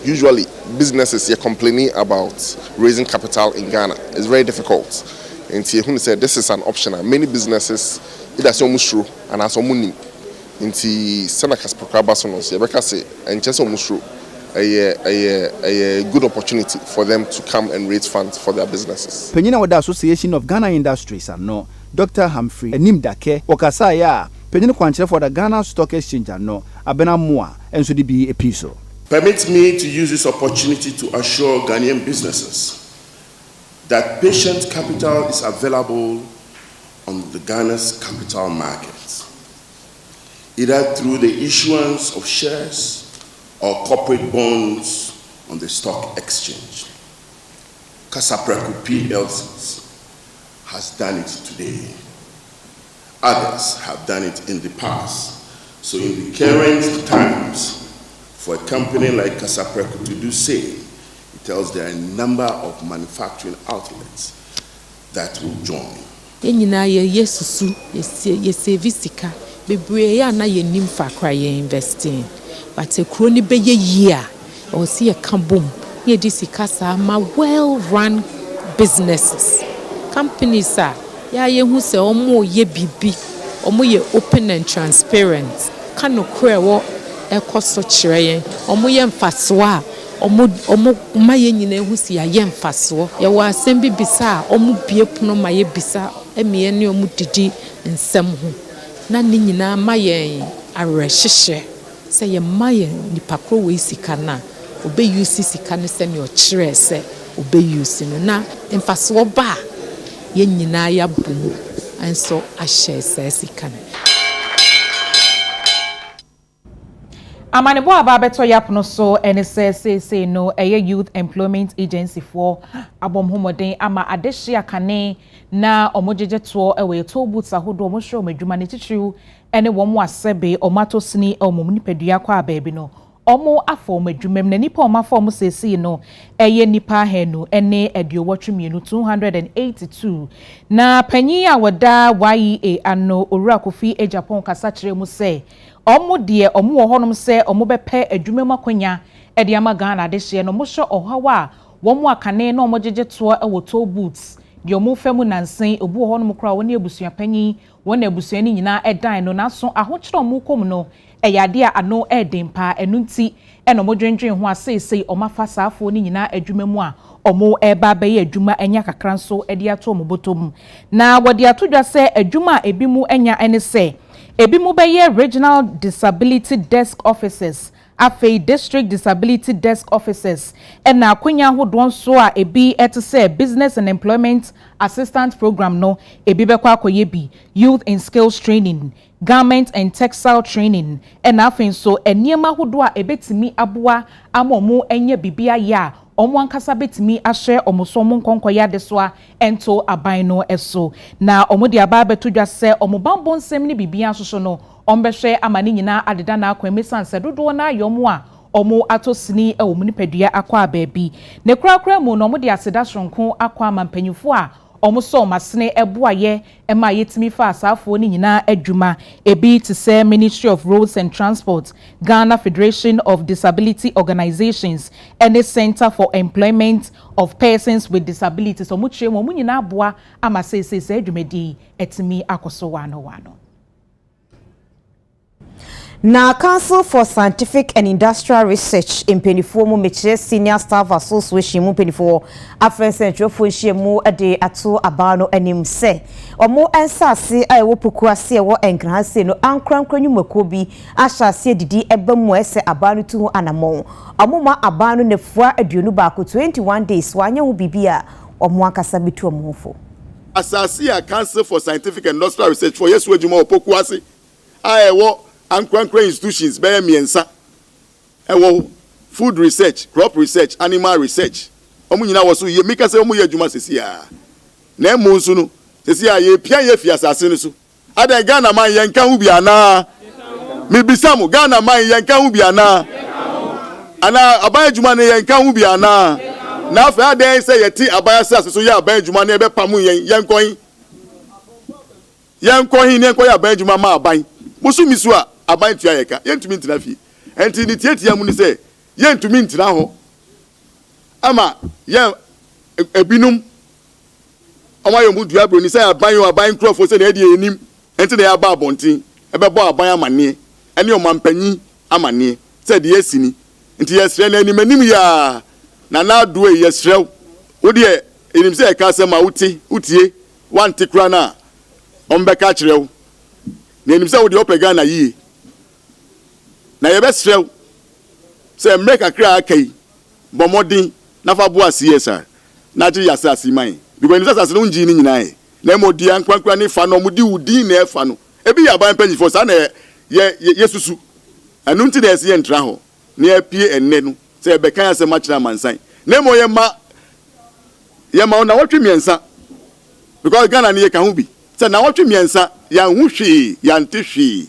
U: usually businesses are complaining about raising capital in Ghana. It's very difficult. And Tiehun said this is an option. Many businesses it has almost true and has money. Into Senakas Procabasonos, Yabeka say, and just almost true. A good opportunity for them to come and raise funds for their businesses.
F: Penyina with the Association of Ghana Industries and no Dr. Humphrey Enimdake Wakasaya Penyina Kwanche for the Ghana Stock Exchange and no Abena Moa and should be a piece.
D: Permit me to use this opportunity to assure Ghanaian businesses that patient capital is available on the Ghana's capital markets, either through the issuance of shares or corporate bonds on the stock exchange. Kasapreku PLC has done it today. Others have done it in the past. So in the current times, for a company like Kasapreku to do say, it tells there are a number of manufacturing outlets that will join.
V: But a crony be a year or see a cambum. Ye disicasa ma well-run businesses. Companies are ya who say omo ye bibi, omo ye open and transparent. Cano crewo a cost of chirayen, omo ye faswa, omo mayen who see a yen faswa. Ya was sembi bisa, omo be upon my bisa, and me any omu didi and some who. Nanina mayen a reshishe. Say ye mayen ni pakro we sikana obe use sikane se ne o kire se obe use no na emfaso ba ye nyina ya bum enso ahye se sikane
B: Amanebo ababeto yap no so NSS no Youth Employment Agency for abom homoden ama adehye akane na omojeje to ewe to boots ahodo omhwe omadwuma ne titiriu ene womo asebe omatosini omomni pedua kwa baabi no omo afọ omadwumam na nipa omafọ omo sesi no nipa henu ene ediowotwemienu 282 na panyi a wada YEA ano Owura Kofi Ejapon kasa kire mu se omo de omo wo honom se omo bepe adwumam akonya ede ama Ghana de hye no mo hye ohawa womo akane na omo jeje to ewoto boots de omo femu nansen obu wo honom kra woni abusua panyi woni abusua ni nyina edan no naso ahokyere omo kom no eyade a ano edempa enunti eno modwendwen ho asesei omafa saafo ni nyina adwumamu a omo eba be ye adwuma enya kakra nso ede ato omo botom na wode atodwa se adwuma ebimu enya ene se ebimu be ye regional disability desk officers afei district disability desk officers ena akwanya hodon so a ebi etese business and employment assistance program no ebi be kwa akoye bi youth and skills training garment and textile training ena afei so eniema hodo a ebetimi aboa amomo enye bibia ya omo ankasa betimi ahye omoso omo nkonkoya de so a ento aban no eso na omo de aba betodwa se omo bambon nsem ni bibia soso no ombehwe amani nyina adeda na akwa mesanse dodo na ayomo a omo atosini ewo munipedua akwa baabi ne krakra mu no omo de aseda sonko akwa mampanyufo a omo so masene eboaye ema yetimi fa asafo ni nyina adwuma ebi to say Ministry of Roads and Transport, Ghana Federation of Disability Organizations and the Center for Employment of Persons with Disabilities omo chemo mu nyina aboa ama sese adwumadi etimi akoso wano
A: Na Council for Scientific and Industrial Research in Penifo Meche Senior Staff Association mu Penifo Afren Central Funshie mu ade ato abano anim se omo ensase a ewo poku ase ewo enkranse no ankrankranyu makobi ahyase didi ebamu ese abano tu anamon omo ma abano nefua aduonu ba ko 21 days wanya hu bibia omo akasa bitu omofo
E: asase a Council for Scientific and Industrial Research for yesu adwuma opokuase a ewo ankwankwa institutions be miensa ewo food research, crop research, animal research omu nyina wo so ye mika se omu ye adwuma sesi a na emu nso no sesi a ye pia ye fi asase no so ada Ghana man ye nka hu bia na mi bisamu Ghana man ye nka hu bia na ana aban adwuma ne ye nka hu bia na afa ada say ye ti aban asase so ye aban adwuma ne be pamu ye nkoyin ne nkoyin aban adwuma ma aban musu misu a aban tua ye ka ye ntumi ntina fi enti ni tietia mu ni say ye ntumi ntina ho ama ye ebinum omayo mu dua bro ni say aban krofo say na e enim enti na ya ba abontin e be bo aban amane ene o mampanyi amane say de yesini enti yesre na animanim ya na do e yesrew wo de enim say e ka say ma utie wanti kra na ombeka kirew na enim say wo de opega na yie na ye be srew say make kra akai bomodin na fa bo asiesa na ji yasasi man because ni sasa no nji ni nyina e na modi ankwankwa ni fa no mudi udi na e fa no ebi ya ban panyi for sa na ye susu anu nti na ese ye ntra ho na ye pie enne no say be kan ase ma kira mansan na mo ye ma na wotwe miensa because Ghana ni ye ka hu bi say na wotwe miensa ya hu hwe ya nte hwe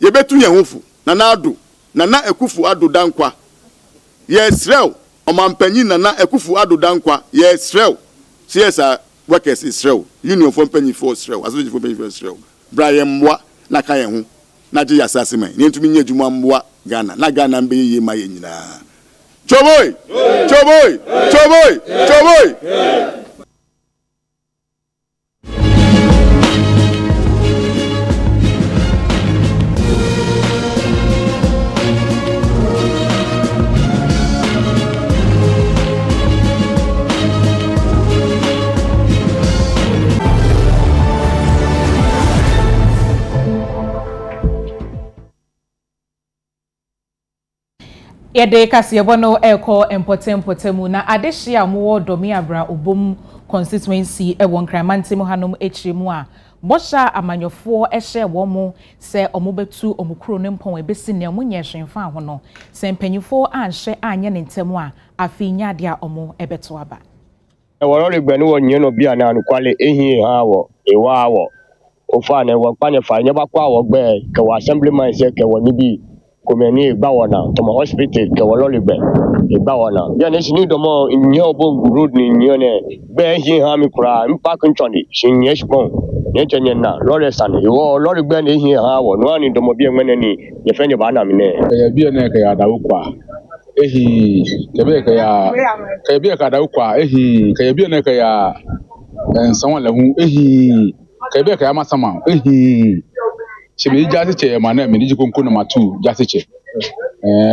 E: ye betu ye hufu na ado na ekufu ado dankwa ye srew omampanyi na ekufu ado dankwa ye srew CSA workers Israel union for penny for Israel association for penny for Israel Brian mwa na ka ye ho na je yasase man ni ntumi nye adwuma mwa Ghana na Ghana mbe ye ma ye nyina choboy
B: Yede kasi ebono eko empotemu na adehia mo domi abra obom constituency e won kramante mu hanom echiremu a bosha amanyofo ehye wo mo se omobetu omukuro ne mpon ebesi ne omunye hwenfa ho no se mpanyufo anhye anye ne ntemu a afinya de a omo ebeto aba
G: e woro regbenu wonye no bia na anukwale ehi ha wo ewa awo ofa na wo pa ne fa nye bakwa awo gbe ke wa assemblyman se ke woni bi komeni gbawona to mo hospital ke wo lole gbe gbawona ya ne sini do mo nye obongu road ni nye ne gbe ehi ha mi kura mpa kunchoni shinye shpon nye chenye na lole san wo lole gbe ne ehi ha wo no ani do mo bi enwene ni ye fe ne ba na mi ne
W: ya bi ne ke ya dawo kwa ehi kebe ka dawo kwa ehi ke bi ne ke ya ensan la hu ehi kebe ka ya masama ehi shebe jasi che ma na me ni jikonko na matu jasi che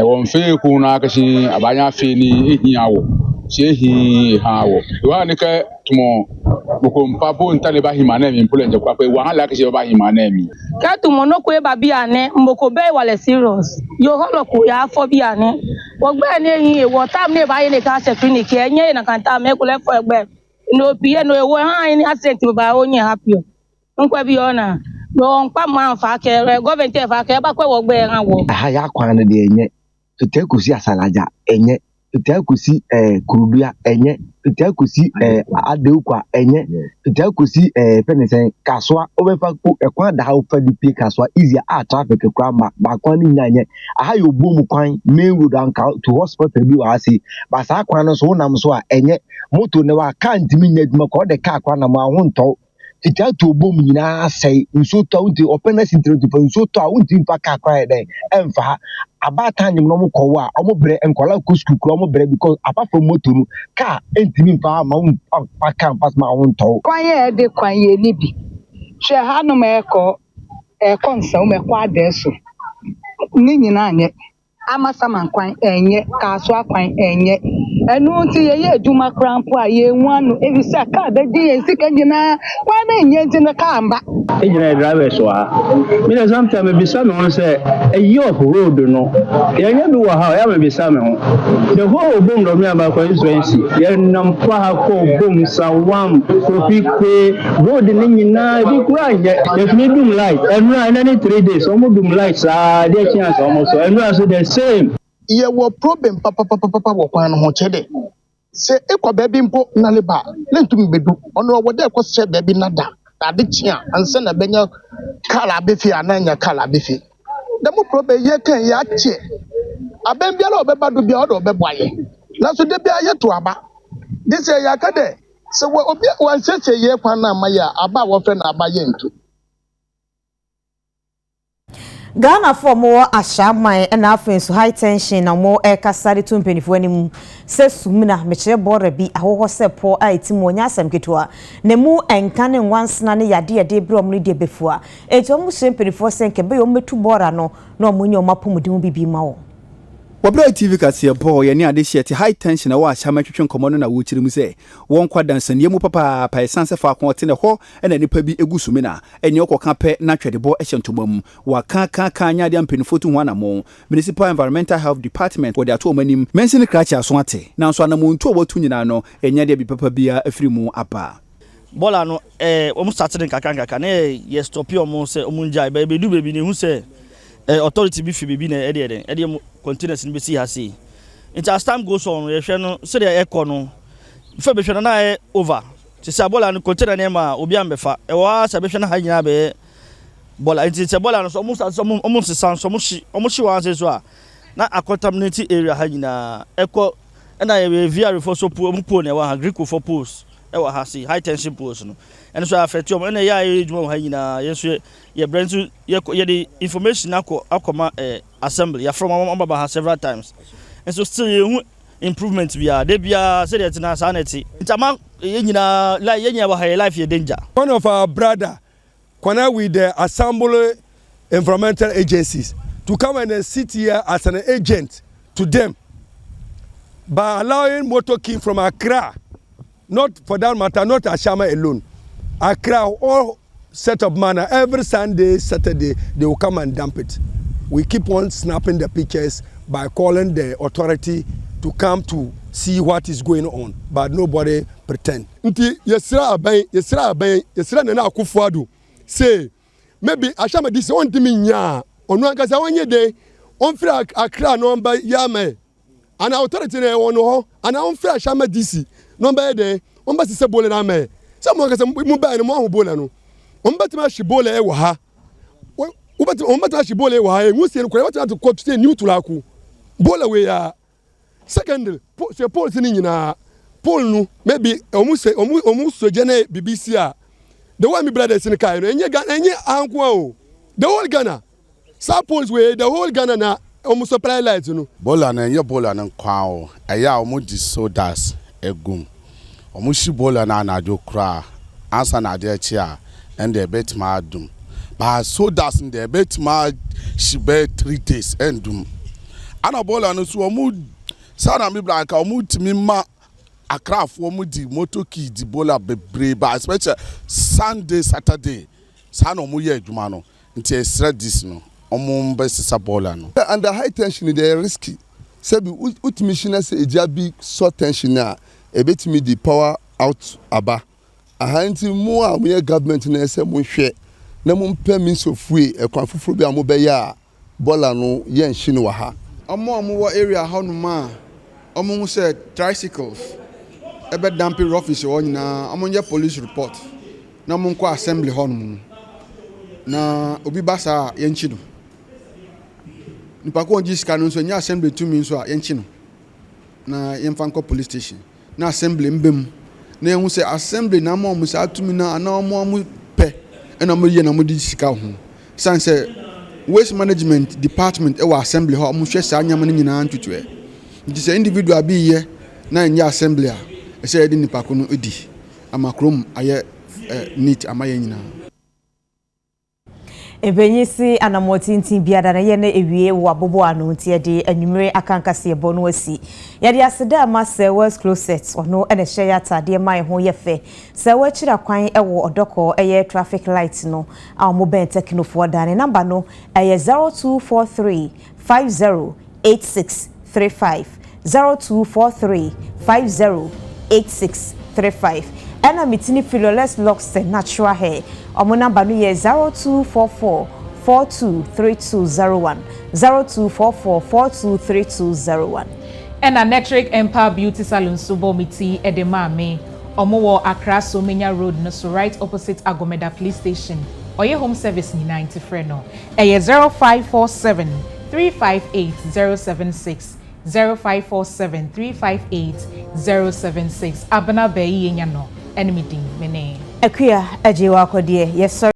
W: won fe ku na ka shi abanya fe ni ehi awo che ehi ha awo wa ni ka tumo boko mpapo ntale ba hima na mi mpole nje kwa pe wa hala ka shi ba hima na mi
X: ka tumo no ko e ba bi ane mboko be wale serious yo holo ku ya afọ bi ane wo gbe ni ehi e wo tam ne ba ye ne ka se clinic enye na kan ta me ko le fo egbe no pie no ewo ha ni accident ba onye happy nkwa bi ona no nkwa ma fa ke government fa ke ba kwa wo gbe ran wo
Y: aha ya kwan de enye tutekusi asalaja enye tutekusi kurudua enye tutekusi adeukwa enye tutekusi penisen kaswa obefa ku ekwan da ha ofa dipi kaswa easy a traffic kwa ba kwan ni nyanye aha yo bomu kwan main road anka to hospital bi wa asi ba sa kwan no so nam so a enye moto ne wa kan timi nyaduma ko de ka kwan na ma ho nto tita to bom nyina sei nso to unti opena sintro to nso to a unti mpa ka kwa den emfa abata nyim no mo ko wa omo bre enkola kusku kro omo bre because apart from motor no ka entimi mfa ma mpa ka pass ma ho nto
X: kwan ye de kwan ye ni bi hwe hanu ma eko nsa o me kwa adeso ni nyina anye Amasaman kwan enye kaswa kwan enye enu nti ye adwuma krampo a ye nwanu ebisa ka bedi ye sika nyina kwan na enye nti na ka amba
H: ejina driver so ha me na sometimes me bisa me ho say eyi off road no ye nya bi wa ha ya me bisa me ho the whole bom do me aba constituency ye nam fa ha ko bom sawam Kofikwe road ni nyina bi kura ye if me dum light enu any 3 days omo dum light sa dey chance omo so enu so the same
Q: ye wo problem papa wo kwan no ho chede se ekwa baby mpo na leba lentum bedu ono wo de ko se baby nada ade chia anse na benya kala befi ananya kala befi demo problem ye kan ya che aben bia la obeba do bia odo obeboaye na so de bia ye to aba this year ya ka de se wo obi wan sese ye kwan na amaya aba wo fe na aba ye ntu
A: Ghana for more ashaman and afin so high tension na more kasari to mpenifo anim se sumina mechire bore bi ahoho se po a etimo nya asem ketua na mu enka ne nwansena ne yade bro mu de befua eto mu se mpenifo se nkebe yo metu bora no na omunye o mapomudin bibi ma wo
F: Wabra TV kase Paul ye ne ade hye high tension na wa ahama twetwe nkomo no na wo kiri mu se won kwadansanie mu papa pa esanse fa ko te ne ho na nipa bi egusu me na enye okoka pe na twedebo ehye ntomam wa ka anya de ampenifo tu ho na mo Municipal Environmental Health Department wo de ato omani mention krachi aso ate na so anamu ntu obotu nyina no enye de bi papa bia afiri mu apa
I: bola no omu start den kakanga na ye stop omu se omu njai be du bebi ne hu se authority bi fi bebi na ede containers in BC has see. As time goes on, we shall say the echo no. If we shall na over. To say bola no container nema obi ambefa. E wa say be shall na hanya be bola. It is a bola no almost sound so much wan say so a na a contaminated area hanya echo na e via for so po na wa Greek for post. E wa ha see high tension post no. And so affect you na ya ejuma hanya yeso ye brand ye the information akoma assembly ya from Omaba several times and so still improvement we are they be say that na sanity intama yenyina like yenya wa high life danger.
C: One of our brother connect with the assembly environmental agencies to come and sit here as an agent to them by allowing motorking from Accra, not for that matter, not Ashama alone, Accra, all set of manner every Sunday, Saturday they will come and dump it. We keep on snapping the pictures by calling the authority to come to see what is going on, but nobody pretend. Nti yesra na akufuadu say maybe Ashama this one timi nya onu ankasa wonye de on free Accra number yame and authority na wono ho and on free Ashama DC number de on ba sise bole na me say mo ankasa mu ba ni mo ho bole no on betima shibole e wa ha on betima shibole e wa ha enwusie no kore betima to court say new tulaku bole we ya second say Paul sini nyina Paul no maybe omu soje na BBC a the one me brothers in kai no enye anko o the whole Ghana suppose we the whole Ghana na omu supply light no
J: bola na enye bola na kwa o eya omu di sodas egum omu shi bola na anajo kra ansa na de chi a and the bet ma dum but sodas in the bet ma she be 3 days endum ana bola no so omu sana mi blanka omu timi ma Accra for omu di motoki di bola bebre ba especially Sunday Saturday sana omu ye adwuma no nti esra this no omu mbe sisa bola no
K: and the high tension they are risky sabi ultimation say eja bi short tension na ebetimi di power out aba ahanti mu a mu government na ese mu hwe na mu mpa means of way ekwan foforo bi amu be ya bola no ye nhine wa ha
L: omo wo area ha no ma omo hu say tricycles ebe dumping office wo nyina omo nye police report na omo nko assembly ho no na obi basa ye nchi no nipa ko nji sika no so nya assembly to me so a ye nchi no na ye mfa nko police station na assembly mbem na ye hu say assembly na mo mu sa atumi na na mo pe na mo ye na mo di sika ho san say waste management department e wa assembly ho mo hwe sa nyama nyina ntutue nti say individual bi ye na nya assembly a e say di nipa ko no edi amakrom aye neat amaye nyina
A: Ebenyisi anamotintin biada na ye na ewie wo abobo ano ntie de anwumere akankase ebo no asi. Ye de aseda ma Sewers closet ono ene hye ya tade ma ho ye fe. Sewa chira kwan ewo odoko eye traffic light no a mo ben teknofo dane number no eye 0243 508635 0243 508635 Ena mitini Philoless Locks natural hair. Omo number no ye 0244 423201 0244 423201.
B: Ena Netric Empire Beauty Salon subo miti edemame. Omo wo Accra Somenya Road no so right opposite Agomeda Police Station. Oye home service ni 90 freno. Eye 0547 358 076 0547 358 076. Abana beyi nyano. Enemy ding mene.
A: Akuya ajewa kodie yes